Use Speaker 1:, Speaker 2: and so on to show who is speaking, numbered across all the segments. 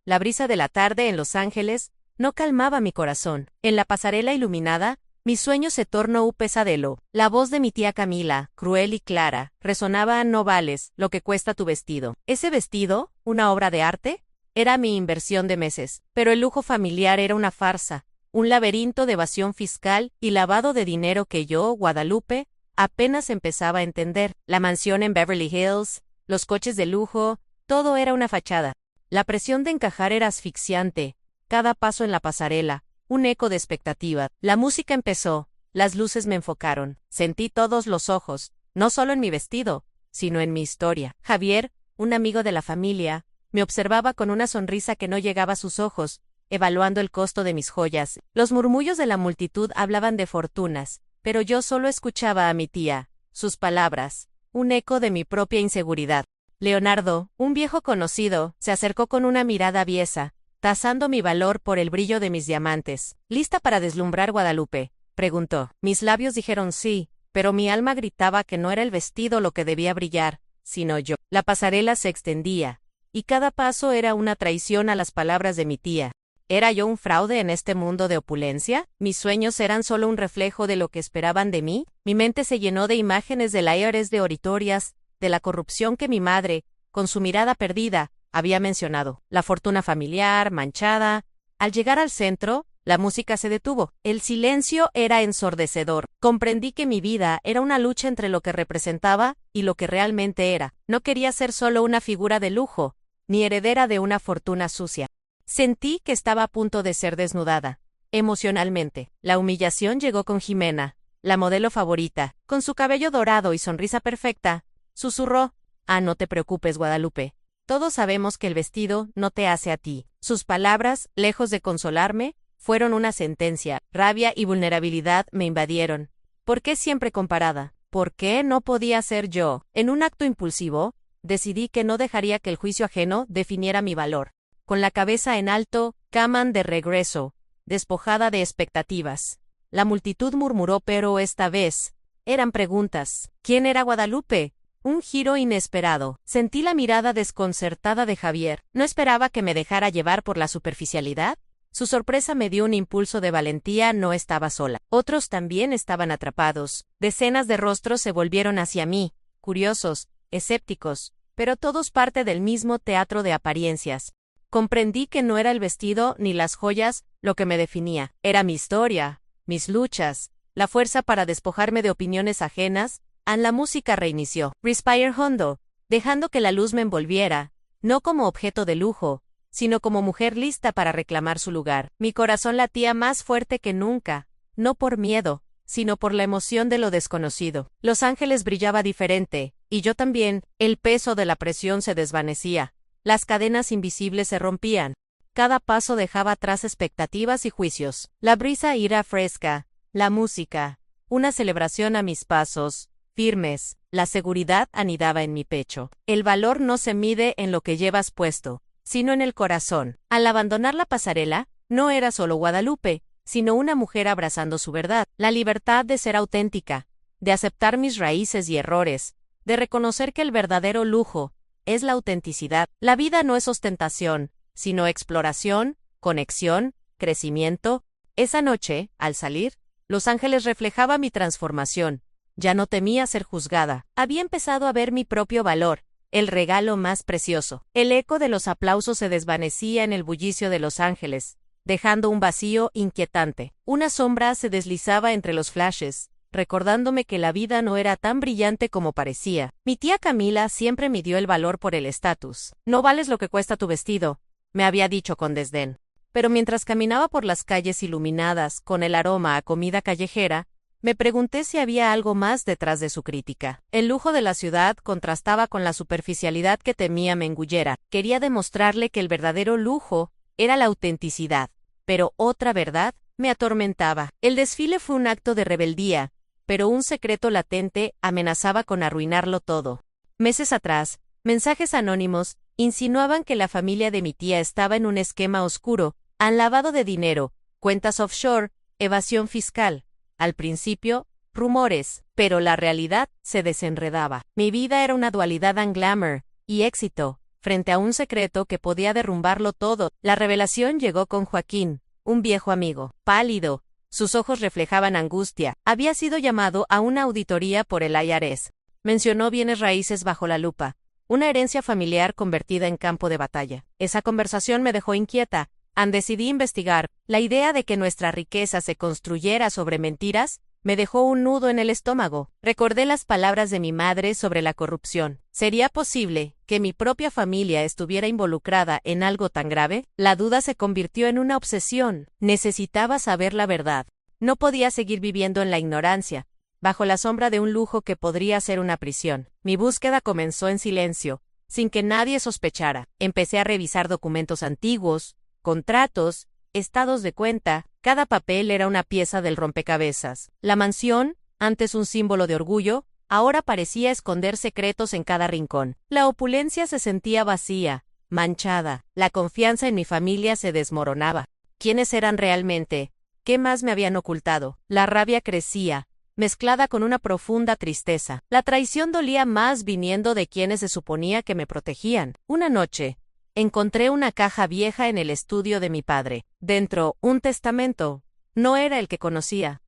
Speaker 1: La brisa de la tarde en Los Ángeles no calmaba mi corazón. En la pasarela iluminada, mi sueño se tornó un pesadelo. La voz de mi tía Camila, cruel y clara, resonaba: no vales lo que cuesta tu vestido. ¿Ese vestido, una obra de arte? Era mi inversión de meses. Pero el lujo familiar era una farsa, un laberinto de evasión fiscal y lavado de dinero que yo, Guadalupe, apenas empezaba a entender. La mansión en Beverly Hills, los coches de lujo, todo era una fachada. La presión de encajar era asfixiante. Cada paso en la pasarela, un eco de expectativa. La música empezó, las luces me enfocaron. Sentí todos los ojos, no solo en mi vestido, sino en mi historia. Javier, un amigo de la familia, me observaba con una sonrisa que no llegaba a sus ojos, evaluando el costo de mis joyas. Los murmullos de la multitud hablaban de fortunas, pero yo solo escuchaba a mi tía, sus palabras, un eco de mi propia inseguridad. Leonardo, un viejo conocido, se acercó con una mirada aviesa, tasando mi valor por el brillo de mis diamantes. ¿Lista para deslumbrar, Guadalupe?, preguntó. Mis labios dijeron sí, pero mi alma gritaba que no era el vestido lo que debía brillar, sino yo. La pasarela se extendía, y cada paso era una traición a las palabras de mi tía. ¿Era yo un fraude en este mundo de opulencia? ¿Mis sueños eran solo un reflejo de lo que esperaban de mí? Mi mente se llenó de imágenes de layers de oratorias, de la corrupción que mi madre, con su mirada perdida, había mencionado. La fortuna familiar, manchada. Al llegar al centro, la música se detuvo. El silencio era ensordecedor. Comprendí que mi vida era una lucha entre lo que representaba y lo que realmente era. No quería ser solo una figura de lujo, ni heredera de una fortuna sucia. Sentí que estaba a punto de ser desnudada, emocionalmente. La humillación llegó con Jimena, la modelo favorita, con su cabello dorado y sonrisa perfecta. Susurró: no te preocupes, Guadalupe. Todos sabemos que el vestido no te hace a ti. Sus palabras, lejos de consolarme, fueron una sentencia. Rabia y vulnerabilidad me invadieron. ¿Por qué siempre comparada? ¿Por qué no podía ser yo? En un acto impulsivo, decidí que no dejaría que el juicio ajeno definiera mi valor. Con la cabeza en alto, caman de regreso, despojada de expectativas. La multitud murmuró, pero esta vez eran preguntas. ¿Quién era Guadalupe? Un giro inesperado. Sentí la mirada desconcertada de Javier. ¿No esperaba que me dejara llevar por la superficialidad? Su sorpresa me dio un impulso de valentía. No estaba sola. Otros también estaban atrapados. Decenas de rostros se volvieron hacia mí, curiosos, escépticos, pero todos parte del mismo teatro de apariencias. Comprendí que no era el vestido ni las joyas lo que me definía. Era mi historia, mis luchas, la fuerza para despojarme de opiniones ajenas. La música reinició. Respire hondo, dejando que la luz me envolviera, no como objeto de lujo, sino como mujer lista para reclamar su lugar. Mi corazón latía más fuerte que nunca, no por miedo, sino por la emoción de lo desconocido. Los Ángeles brillaba diferente, y yo también. El peso de la presión se desvanecía. Las cadenas invisibles se rompían. Cada paso dejaba atrás expectativas y juicios. La brisa era fresca, la música, una celebración a mis pasos, firmes. La seguridad anidaba en mi pecho. El valor no se mide en lo que llevas puesto, sino en el corazón. Al abandonar la pasarela, no era solo Guadalupe, sino una mujer abrazando su verdad. La libertad de ser auténtica, de aceptar mis raíces y errores, de reconocer que el verdadero lujo es la autenticidad. La vida no es ostentación, sino exploración, conexión, crecimiento. Esa noche, al salir, Los Ángeles reflejaba mi transformación. Ya no temía ser juzgada. Había empezado a ver mi propio valor, el regalo más precioso. El eco de los aplausos se desvanecía en el bullicio de Los Ángeles, dejando un vacío inquietante. Una sombra se deslizaba entre los flashes, recordándome que la vida no era tan brillante como parecía. Mi tía Camila siempre midió el valor por el estatus. No vales lo que cuesta tu vestido, me había dicho con desdén. Pero mientras caminaba por las calles iluminadas con el aroma a comida callejera, me pregunté si había algo más detrás de su crítica. El lujo de la ciudad contrastaba con la superficialidad que temía me engullera. Quería demostrarle que el verdadero lujo era la autenticidad, pero otra verdad me atormentaba. El desfile fue un acto de rebeldía, pero un secreto latente amenazaba con arruinarlo todo. Meses atrás, mensajes anónimos insinuaban que la familia de mi tía estaba en un esquema oscuro, han lavado de dinero, cuentas offshore, evasión fiscal. Al principio, rumores, pero la realidad se desenredaba. Mi vida era una dualidad en glamour y éxito, frente a un secreto que podía derrumbarlo todo. La revelación llegó con Joaquín, un viejo amigo, pálido. Sus ojos reflejaban angustia. Había sido llamado a una auditoría por el IRS. Mencionó bienes raíces bajo la lupa. Una herencia familiar convertida en campo de batalla. Esa conversación me dejó inquieta. Decidí investigar. La idea de que nuestra riqueza se construyera sobre mentiras me dejó un nudo en el estómago. Recordé las palabras de mi madre sobre la corrupción. ¿Sería posible que mi propia familia estuviera involucrada en algo tan grave? La duda se convirtió en una obsesión. Necesitaba saber la verdad. No podía seguir viviendo en la ignorancia, bajo la sombra de un lujo que podría ser una prisión. Mi búsqueda comenzó en silencio, sin que nadie sospechara. Empecé a revisar documentos antiguos, contratos, estados de cuenta. Cada papel era una pieza del rompecabezas. La mansión, antes un símbolo de orgullo, ahora parecía esconder secretos en cada rincón. La opulencia se sentía vacía, manchada. La confianza en mi familia se desmoronaba. ¿Quiénes eran realmente? ¿Qué más me habían ocultado? La rabia crecía, mezclada con una profunda tristeza. La traición dolía más viniendo de quienes se suponía que me protegían. Una noche, encontré una caja vieja en el estudio de mi padre. Dentro, un testamento. No era el que conocía.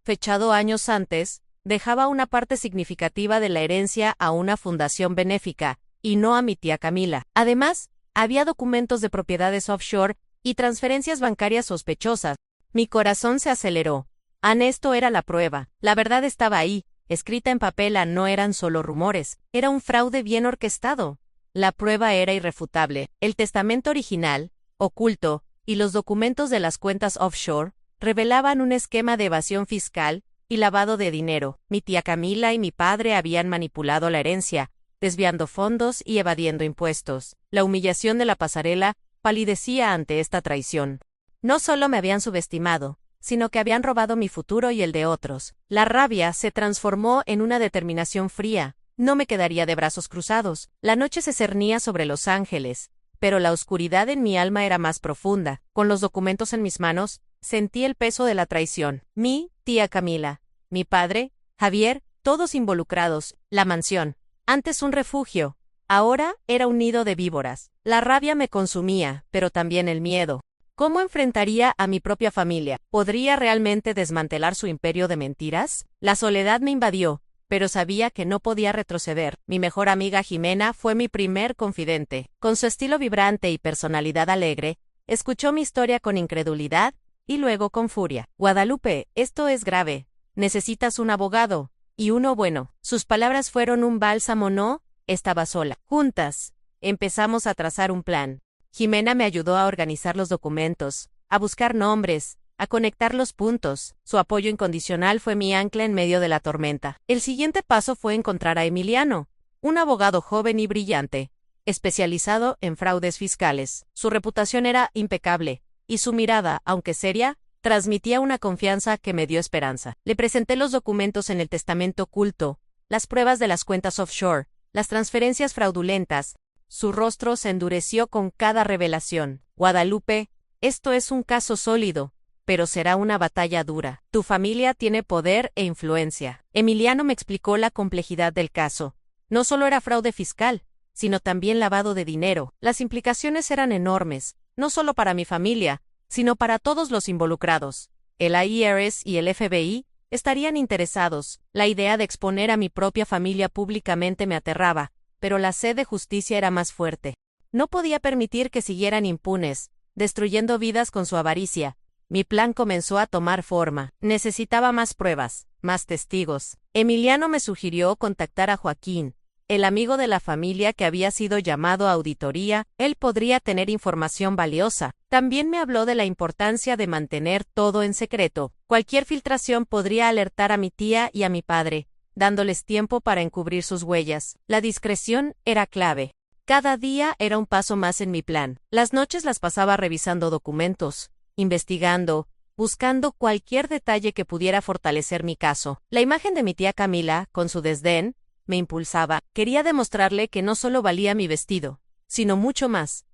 Speaker 1: Fechado años antes, dejaba una parte significativa de la herencia a una fundación benéfica, y no a mi tía Camila. Además, había documentos de propiedades offshore y transferencias bancarias sospechosas. Mi corazón se aceleró. Esto era la prueba. La verdad estaba ahí, escrita en papel. No eran solo rumores. Era un fraude bien orquestado. La prueba era irrefutable. El testamento original, oculto, y los documentos de las cuentas offshore revelaban un esquema de evasión fiscal y lavado de dinero. Mi tía Camila y mi padre habían manipulado la herencia, desviando fondos y evadiendo impuestos. La humillación de la pasarela palidecía ante esta traición. No solo me habían subestimado, sino que habían robado mi futuro y el de otros. La rabia se transformó en una determinación fría. No me quedaría de brazos cruzados. La noche se cernía sobre Los Ángeles, pero la oscuridad en mi alma era más profunda. Con los documentos en mis manos, sentí el peso de la traición. Mi tía Camila, mi padre, Javier, todos involucrados. La mansión, antes un refugio, ahora era un nido de víboras. La rabia me consumía, pero también el miedo. ¿Cómo enfrentaría a mi propia familia? ¿Podría realmente desmantelar su imperio de mentiras? La soledad me invadió, pero sabía que no podía retroceder. Mi mejor amiga Jimena fue mi primer confidente. Con su estilo vibrante y personalidad alegre, escuchó mi historia con incredulidad y luego con furia. Guadalupe, esto es grave. Necesitas un abogado, y uno bueno. Sus palabras fueron un bálsamo. No, estaba sola. Juntas, empezamos a trazar un plan. Jimena me ayudó a organizar los documentos, a buscar nombres, a conectar los puntos. Su apoyo incondicional fue mi ancla en medio de la tormenta. El siguiente paso fue encontrar a Emiliano, un abogado joven y brillante, especializado en fraudes fiscales. Su reputación era impecable, y su mirada, aunque seria, transmitía una confianza que me dio esperanza. Le presenté los documentos en el testamento oculto, las pruebas de las cuentas offshore, las transferencias fraudulentas. Su rostro se endureció con cada revelación. Guadalupe, esto es un caso sólido, pero será una batalla dura. Tu familia tiene poder e influencia. Emiliano me explicó la complejidad del caso. No solo era fraude fiscal, sino también lavado de dinero. Las implicaciones eran enormes, no solo para mi familia, sino para todos los involucrados. El IRS y el FBI estarían interesados. La idea de exponer a mi propia familia públicamente me aterraba, pero la sed de justicia era más fuerte. No podía permitir que siguieran impunes, destruyendo vidas con su avaricia. Mi plan comenzó a tomar forma. Necesitaba más pruebas, más testigos. Emiliano me sugirió contactar a Joaquín, el amigo de la familia que había sido llamado a auditoría. Él podría tener información valiosa. También me habló de la importancia de mantener todo en secreto. Cualquier filtración podría alertar a mi tía y a mi padre, dándoles tiempo para encubrir sus huellas. La discreción era clave. Cada día era un paso más en mi plan. Las noches las pasaba revisando documentos, investigando, buscando cualquier detalle que pudiera fortalecer mi caso. La imagen de mi tía Camila, con su desdén, me impulsaba. Quería demostrarle que no solo valía mi vestido, sino mucho más.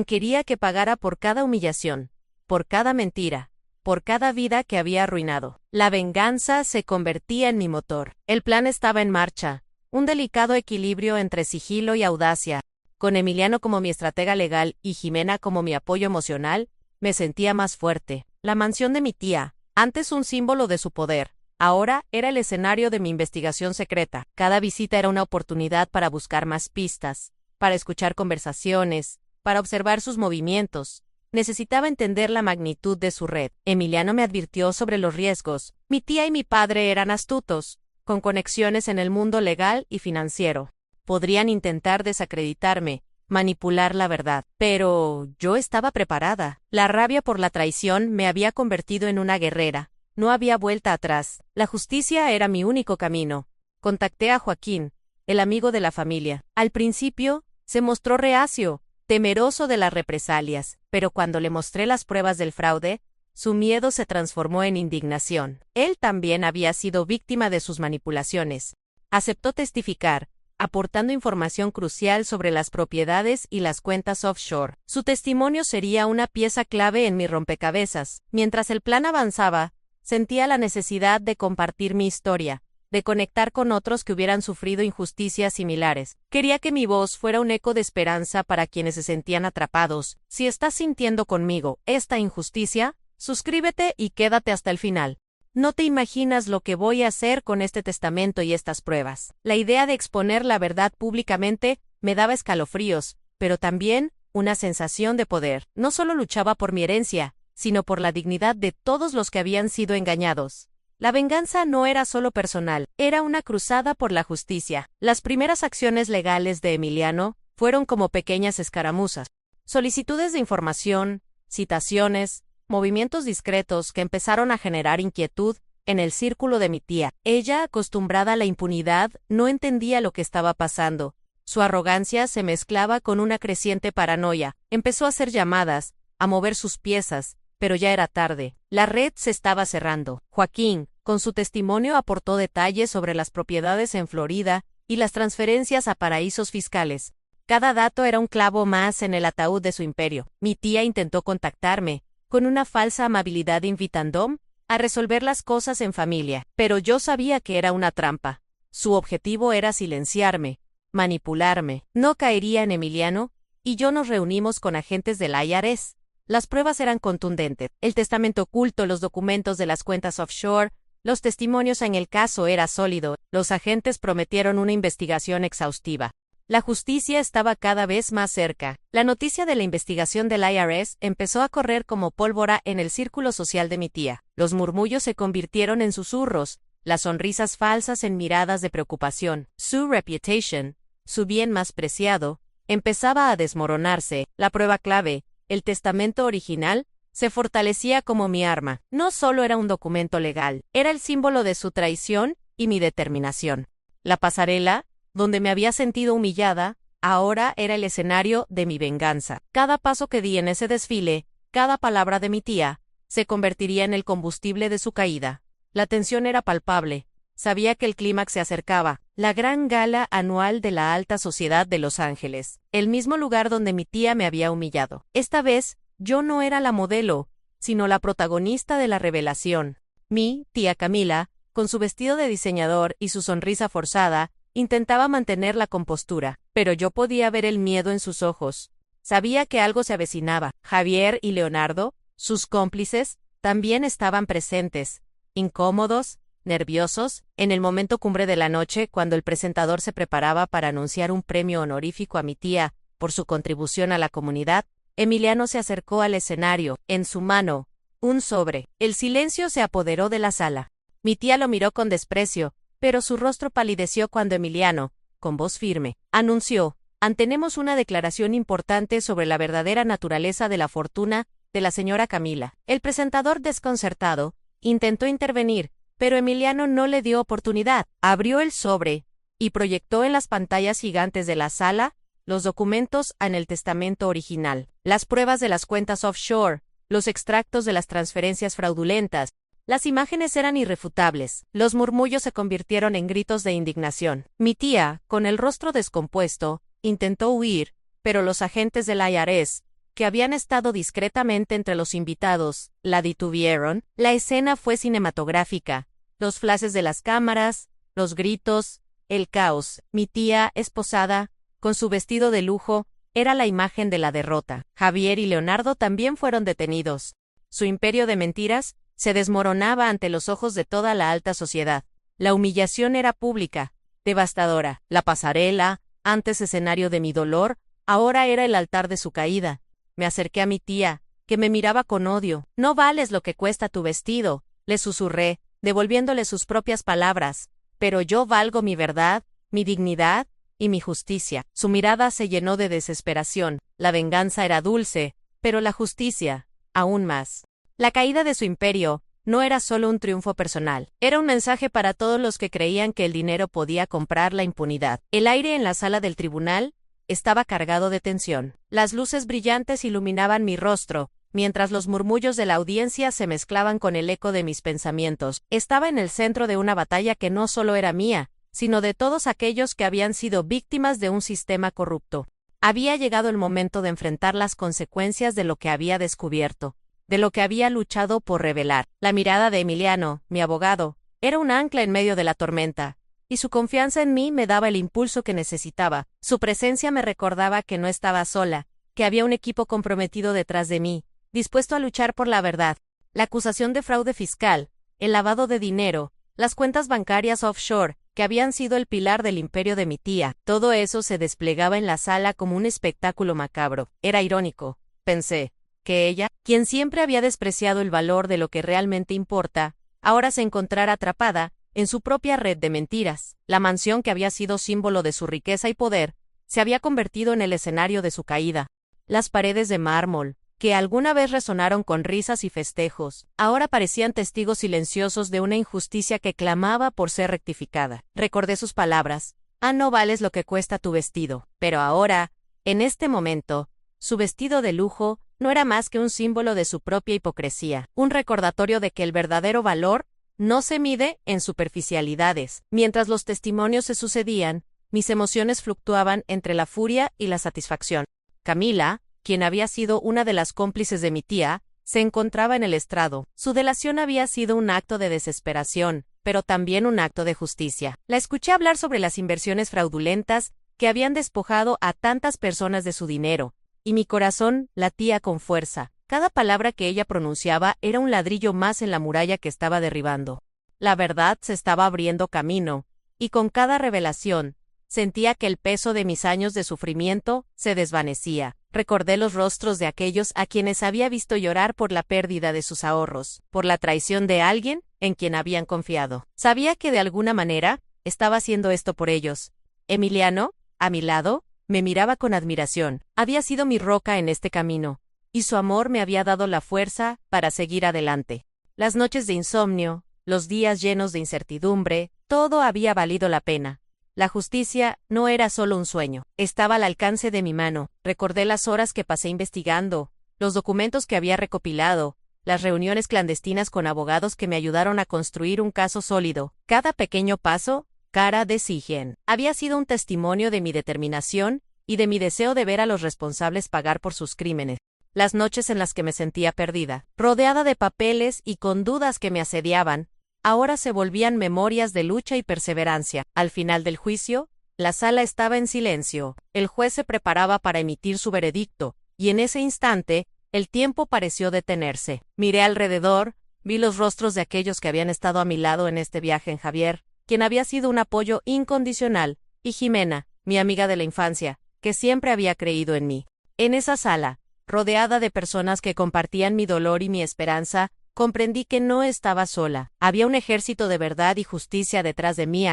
Speaker 1: Quería que pagara por cada humillación, por cada mentira, por cada vida que había arruinado. La venganza se convertía en mi motor. El plan estaba en marcha, un delicado equilibrio entre sigilo y audacia. Con Emiliano como mi estratega legal y Jimena como mi apoyo emocional, me sentía más fuerte. La mansión de mi tía, antes un símbolo de su poder, ahora era el escenario de mi investigación secreta. Cada visita era una oportunidad para buscar más pistas, para escuchar conversaciones, para observar sus movimientos. Necesitaba entender la magnitud de su red. Emiliano me advirtió sobre los riesgos. Mi tía y mi padre eran astutos, con conexiones en el mundo legal y financiero. Podrían intentar desacreditarme, manipular la verdad. Pero yo estaba preparada. La rabia por la traición me había convertido en una guerrera. No había vuelta atrás. La justicia era mi único camino. Contacté a Joaquín, el amigo de la familia. Al principio, se mostró reacio, temeroso de las represalias, pero cuando le mostré las pruebas del fraude, su miedo se transformó en indignación. Él también había sido víctima de sus manipulaciones. Aceptó testificar, aportando información crucial sobre las propiedades y las cuentas offshore. Su testimonio sería una pieza clave en mi rompecabezas. Mientras el plan avanzaba, sentía la necesidad de compartir mi historia, de conectar con otros que hubieran sufrido injusticias similares. Quería que mi voz fuera un eco de esperanza para quienes se sentían atrapados. Si estás sintiendo conmigo esta injusticia, suscríbete y quédate hasta el final. No te imaginas lo que voy a hacer con este testamento y estas pruebas. La idea de exponer la verdad públicamente me daba escalofríos, pero también una sensación de poder. No solo luchaba por mi herencia, sino por la dignidad de todos los que habían sido engañados. La venganza no era solo personal, era una cruzada por la justicia. Las primeras acciones legales de Emiliano fueron como pequeñas escaramuzas. Solicitudes de información, citaciones, movimientos discretos que empezaron a generar inquietud en el círculo de mi tía. Ella, acostumbrada a la impunidad, no entendía lo que estaba pasando. Su arrogancia se mezclaba con una creciente paranoia. Empezó a hacer llamadas, a mover sus piezas, pero ya era tarde. La red se estaba cerrando. Joaquín, con su testimonio, aportó detalles sobre las propiedades en Florida y las transferencias a paraísos fiscales. Cada dato era un clavo más en el ataúd de su imperio. Mi tía intentó contactarme, con una falsa amabilidad invitándome a resolver las cosas en familia, pero yo sabía que era una trampa. Su objetivo era silenciarme, manipularme. No caería en Emiliano, y yo nos reunimos con agentes del IRS. Las pruebas eran contundentes. El testamento oculto, los documentos de las cuentas offshore, los testimonios en el caso era sólido. Los agentes prometieron una investigación exhaustiva. La justicia estaba cada vez más cerca. La noticia de la investigación del IRS empezó a correr como pólvora en el círculo social de mi tía. Los murmullos se convirtieron en susurros, las sonrisas falsas en miradas de preocupación. Su reputation, su bien más preciado, empezaba a desmoronarse. La prueba clave, el testamento original, se fortalecía como mi arma. No solo era un documento legal, era el símbolo de su traición y mi determinación. La pasarela, donde me había sentido humillada, ahora era el escenario de mi venganza. Cada paso que di en ese desfile, cada palabra de mi tía, se convertiría en el combustible de su caída. La tensión era palpable. Sabía que el clímax se acercaba, la gran gala anual de la alta sociedad de Los Ángeles, el mismo lugar donde mi tía me había humillado. Esta vez, yo no era la modelo, sino la protagonista de la revelación. Mi tía Camila, con su vestido de diseñador y su sonrisa forzada, intentaba mantener la compostura, pero yo podía ver el miedo en sus ojos. Sabía que algo se avecinaba. Javier y Leonardo, sus cómplices, también estaban presentes, incómodos, nerviosos, en el momento cumbre de la noche, cuando el presentador se preparaba para anunciar un premio honorífico a mi tía por su contribución a la comunidad. Emiliano se acercó al escenario, en su mano, un sobre. El silencio se apoderó de la sala. Mi tía lo miró con desprecio, pero su rostro palideció cuando Emiliano, con voz firme, anunció: «Tenemos una declaración importante sobre la verdadera naturaleza de la fortuna de la señora Camila». El presentador, desconcertado, intentó intervenir, pero Emiliano no le dio oportunidad. Abrió el sobre y proyectó en las pantallas gigantes de la sala los documentos en el testamento original, las pruebas de las cuentas offshore, los extractos de las transferencias fraudulentas. Las imágenes eran irrefutables. Los murmullos se convirtieron en gritos de indignación. Mi tía, con el rostro descompuesto, intentó huir, pero los agentes del IRS, que habían estado discretamente entre los invitados, la detuvieron. La escena fue cinematográfica. Los flashes de las cámaras, los gritos, el caos. Mi tía, esposada, con su vestido de lujo, era la imagen de la derrota. Javier y Leonardo también fueron detenidos. Su imperio de mentiras se desmoronaba ante los ojos de toda la alta sociedad. La humillación era pública, devastadora. La pasarela, antes escenario de mi dolor, ahora era el altar de su caída. Me acerqué a mi tía, que me miraba con odio. No vales lo que cuesta tu vestido, le susurré, devolviéndole sus propias palabras. Pero yo valgo mi verdad, mi dignidad y mi justicia. Su mirada se llenó de desesperación. La venganza era dulce, pero la justicia, aún más. La caída de su imperio no era solo un triunfo personal, era un mensaje para todos los que creían que el dinero podía comprar la impunidad. El aire en la sala del tribunal estaba cargado de tensión. Las luces brillantes iluminaban mi rostro, mientras los murmullos de la audiencia se mezclaban con el eco de mis pensamientos. Estaba en el centro de una batalla que no solo era mía, sino de todos aquellos que habían sido víctimas de un sistema corrupto. Había llegado el momento de enfrentar las consecuencias de lo que había descubierto, de lo que había luchado por revelar. La mirada de Emiliano, mi abogado, era un ancla en medio de la tormenta, y su confianza en mí me daba el impulso que necesitaba. Su presencia me recordaba que no estaba sola, que había un equipo comprometido detrás de mí, dispuesto a luchar por la verdad. La acusación de fraude fiscal, el lavado de dinero, las cuentas bancarias offshore, que habían sido el pilar del imperio de mi tía, todo eso se desplegaba en la sala como un espectáculo macabro. Era irónico, pensé, que ella, quien siempre había despreciado el valor de lo que realmente importa, ahora se encontrara atrapada en su propia red de mentiras. La mansión que había sido símbolo de su riqueza y poder, se había convertido en el escenario de su caída. Las paredes de mármol, que alguna vez resonaron con risas y festejos, ahora parecían testigos silenciosos de una injusticia que clamaba por ser rectificada. Recordé sus palabras: no vales lo que cuesta tu vestido. Pero ahora, en este momento, su vestido de lujo no era más que un símbolo de su propia hipocresía, un recordatorio de que el verdadero valor no se mide en superficialidades. Mientras los testimonios se sucedían, mis emociones fluctuaban entre la furia y la satisfacción. Camila, quien había sido una de las cómplices de mi tía, se encontraba en el estrado. Su delación había sido un acto de desesperación, pero también un acto de justicia. La escuché hablar sobre las inversiones fraudulentas que habían despojado a tantas personas de su dinero, y mi corazón latía con fuerza. Cada palabra que ella pronunciaba era un ladrillo más en la muralla que estaba derribando. La verdad se estaba abriendo camino, y con cada revelación, sentía que el peso de mis años de sufrimiento se desvanecía. Recordé los rostros de aquellos a quienes había visto llorar por la pérdida de sus ahorros, por la traición de alguien en quien habían confiado. Sabía que de alguna manera estaba haciendo esto por ellos. Emiliano, a mi lado, me miraba con admiración. Había sido mi roca en este camino, y su amor me había dado la fuerza para seguir adelante. Las noches de insomnio, los días llenos de incertidumbre, todo había valido la pena. La justicia no era solo un sueño, estaba al alcance de mi mano. Recordé las horas que pasé investigando, los documentos que había recopilado, las reuniones clandestinas con abogados que me ayudaron a construir un caso sólido. Cada pequeño paso, cara de Sigen, había sido un testimonio de mi determinación y de mi deseo de ver a los responsables pagar por sus crímenes. Las noches en las que me sentía perdida, rodeada de papeles y con dudas que me asediaban, ahora se volvían memorias de lucha y perseverancia. Al final del juicio, la sala estaba en silencio. El juez se preparaba para emitir su veredicto, y en ese instante, el tiempo pareció detenerse. Miré alrededor, vi los rostros de aquellos que habían estado a mi lado en este viaje: en Javier, quien había sido un apoyo incondicional, y Jimena, mi amiga de la infancia, que siempre había creído en mí. En esa sala, rodeada de personas que compartían mi dolor y mi esperanza, comprendí que no estaba sola. Había un ejército de verdad y justicia detrás de mí.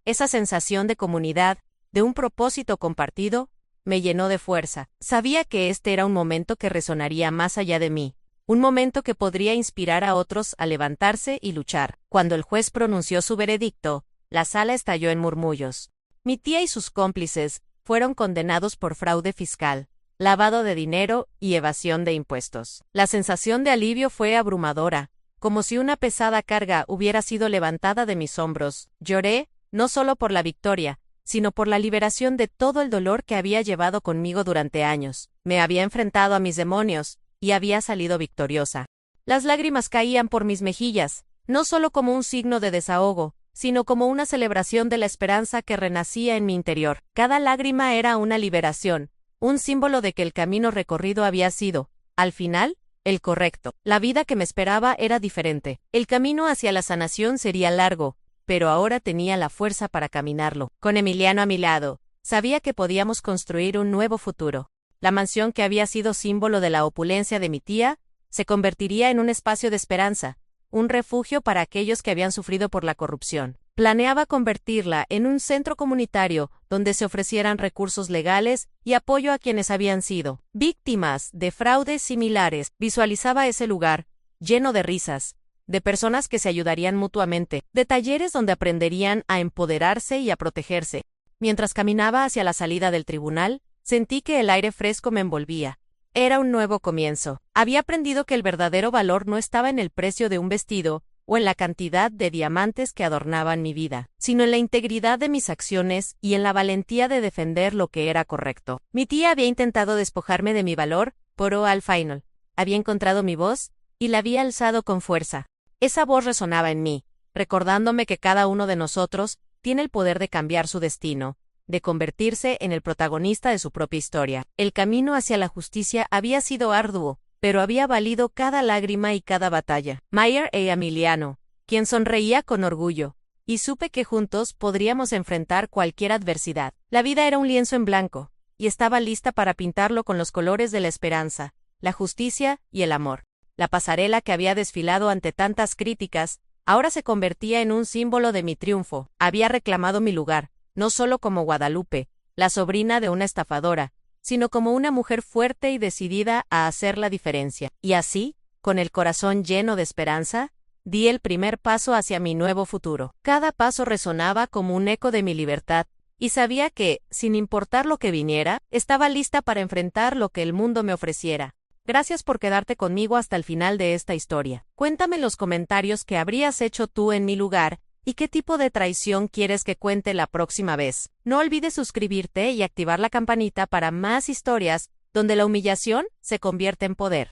Speaker 1: Esa sensación de comunidad, de un propósito compartido, me llenó de fuerza. Sabía que este era un momento que resonaría más allá de mí, un momento que podría inspirar a otros a levantarse y luchar. Cuando el juez pronunció su veredicto, la sala estalló en murmullos. Mi tía y sus cómplices fueron condenados por fraude fiscal, lavado de dinero y evasión de impuestos. La sensación de alivio fue abrumadora, como si una pesada carga hubiera sido levantada de mis hombros. Lloré, no solo por la victoria, sino por la liberación de todo el dolor que había llevado conmigo durante años. Me había enfrentado a mis demonios, y había salido victoriosa. Las lágrimas caían por mis mejillas, no solo como un signo de desahogo, sino como una celebración de la esperanza que renacía en mi interior. Cada lágrima era una liberación, un símbolo de que el camino recorrido había sido, al final, el correcto. La vida que me esperaba era diferente. El camino hacia la sanación sería largo, pero ahora tenía la fuerza para caminarlo. Con Emiliano a mi lado, sabía que podíamos construir un nuevo futuro. La mansión que había sido símbolo de la opulencia de mi tía, se convertiría en un espacio de esperanza, un refugio para aquellos que habían sufrido por la corrupción. Planeaba convertirla en un centro comunitario donde se ofrecieran recursos legales y apoyo a quienes habían sido víctimas de fraudes similares. Visualizaba ese lugar, lleno de risas, de personas que se ayudarían mutuamente, de talleres donde aprenderían a empoderarse y a protegerse. Mientras caminaba hacia la salida del tribunal, sentí que el aire fresco me envolvía. Era un nuevo comienzo. Había aprendido que el verdadero valor no estaba en el precio de un vestido o en la cantidad de diamantes que adornaban mi vida, sino en la integridad de mis acciones y en la valentía de defender lo que era correcto. Mi tía había intentado despojarme de mi valor, pero al final, había encontrado mi voz y la había alzado con fuerza. Esa voz resonaba en mí, recordándome que cada uno de nosotros tiene el poder de cambiar su destino, de convertirse en el protagonista de su propia historia. El camino hacia la justicia había sido arduo, pero había valido cada lágrima y cada batalla. Mayer e Emiliano, quien sonreía con orgullo, y supe que juntos podríamos enfrentar cualquier adversidad. La vida era un lienzo en blanco, y estaba lista para pintarlo con los colores de la esperanza, la justicia y el amor. La pasarela que había desfilado ante tantas críticas, ahora se convertía en un símbolo de mi triunfo. Había reclamado mi lugar, no solo como Guadalupe, la sobrina de una estafadora, sino como una mujer fuerte y decidida a hacer la diferencia. Y así, con el corazón lleno de esperanza, di el primer paso hacia mi nuevo futuro. Cada paso resonaba como un eco de mi libertad, y sabía que, sin importar lo que viniera, estaba lista para enfrentar lo que el mundo me ofreciera. Gracias por quedarte conmigo hasta el final de esta historia. Cuéntame en los comentarios qué habrías hecho tú en mi lugar, ¿y qué tipo de traición quieres que cuente la próxima vez? No olvides suscribirte y activar la campanita para más historias donde la humillación se convierte en poder.